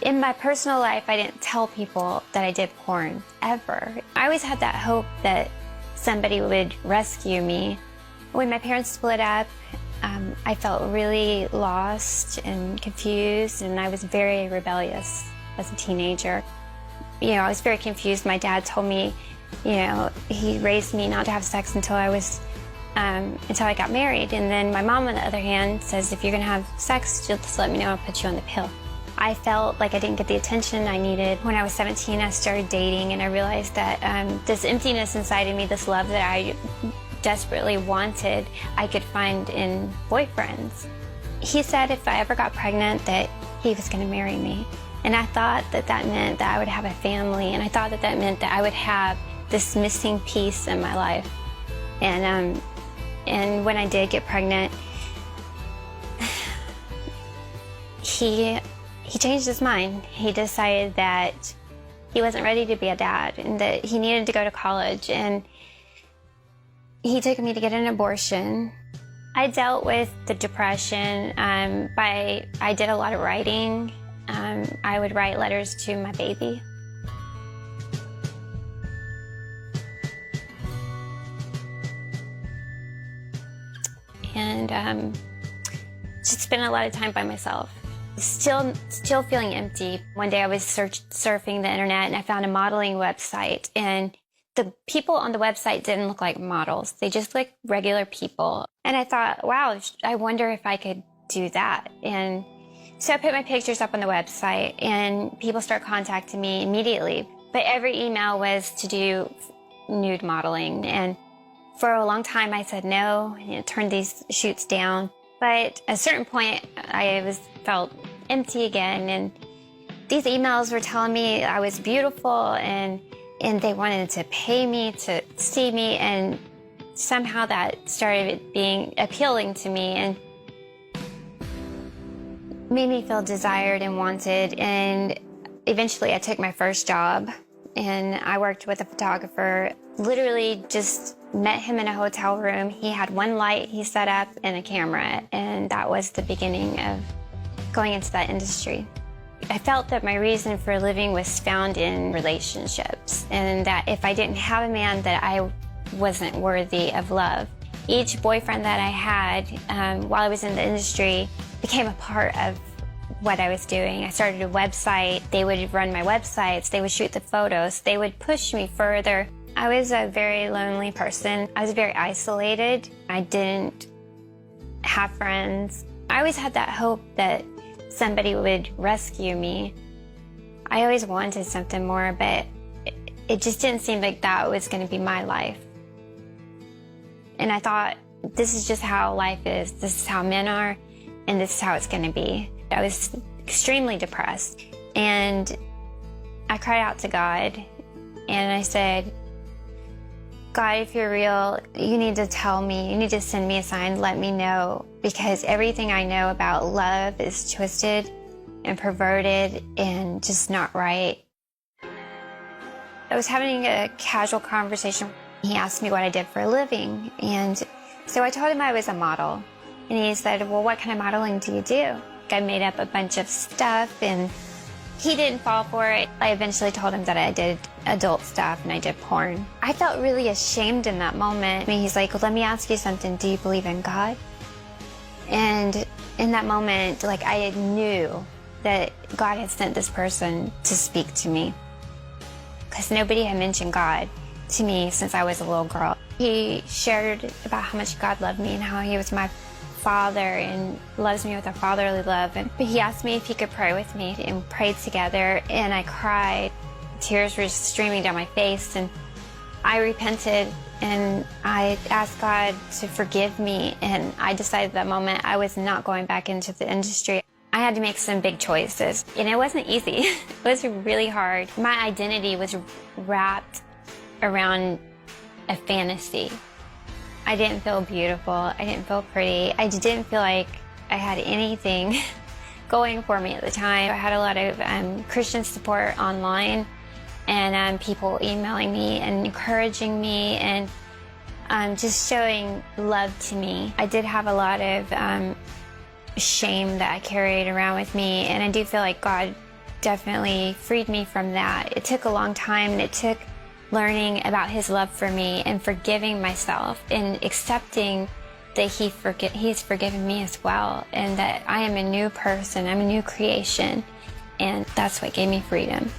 In my personal life, I didn't tell people that I did porn, ever. I always had that hope that somebody would rescue me. When my parents split up, I felt really lost and confused, and I was very rebellious as a teenager. I was very confused. My dad told me, he raised me not to have sex until I got married. And then my mom, on the other hand, says, if you're gonna have sex, just let me know, I'll put you on the pill. I felt like I didn't get the attention I needed. When I was 17, I started dating, and I realized that this emptiness inside of me, this love that I desperately wanted, I could find in boyfriends. He said if I ever got pregnant that he was gonna marry me. And I thought that meant that I would have a family, and I thought that meant that I would have this missing piece in my life. And when I did get pregnant, he changed his mind. He decided that he wasn't ready to be a dad and that he needed to go to college, and he took me to get an abortion. I dealt with the depression I did a lot of writing. I would write letters to my baby. And just spent a lot of time by myself. Still feeling empty. One day I was surfing the internet, and I found a modeling website, and the people on the website didn't look like models. They just looked like regular people. And I thought, wow, I wonder if I could do that. And so I put my pictures up on the website, and people start contacting me immediately. But every email was to do nude modeling. And for a long time I said no, and turned these shoots down. But at a certain point, I felt empty again, and these emails were telling me I was beautiful, and they wanted to pay me to see me, and somehow that started being appealing to me and made me feel desired and wanted. And eventually I took my first job, and I worked with a photographer. Literally just met him in a hotel room. He had one light he set up and a camera, and that was the beginning of going into that industry. I felt that my reason for living was found in relationships, and that if I didn't have a man, that I wasn't worthy of love. Each boyfriend that I had while I was in the industry became a part of what I was doing. I started a website. They would run my websites. They would shoot the photos. They would push me further. I was a very lonely person. I was very isolated. I didn't have friends. I always had that hope that somebody would rescue me. I always wanted something more, but it just didn't seem like that was going to be my life. And I thought, this is just how life is. This is how men are, and this is how it's going to be. I was extremely depressed, and I cried out to God, and I said, God, if you're real, you need to tell me, you need to send me a sign, let me know, because everything I know about love is twisted and perverted and just not right. I was having a casual conversation. He asked me what I did for a living, and so I told him I was a model. And he said, well, what kind of modeling do you do? I made up a bunch of stuff, and he didn't fall for it. I eventually told him that I did adult stuff and I did porn. I felt really ashamed in that moment. He's like, well, let me ask you something. Do you believe in God? And in that moment, I knew that God had sent this person to speak to me, because nobody had mentioned God to me since I was a little girl. He shared about how much God loved me and how he was my Father and loves me with a fatherly love. And he asked me if he could pray with me, and prayed together, and I cried. Tears were just streaming down my face, and I repented, and I asked God to forgive me, and I decided at that moment I was not going back into the industry. I had to make some big choices, and it wasn't easy. It was really hard. My identity was wrapped around a fantasy. I didn't feel beautiful. I didn't feel pretty. I just didn't feel like I had anything going for me at the time. I had a lot of Christian support online, and people emailing me and encouraging me, and just showing love to me. I did have a lot of shame that I carried around with me, and I do feel like God definitely freed me from that. It took a long time, and it took learning about his love for me and forgiving myself and accepting that he's forgiven me as well, and that I am a new person, I'm a new creation, and that's what gave me freedom.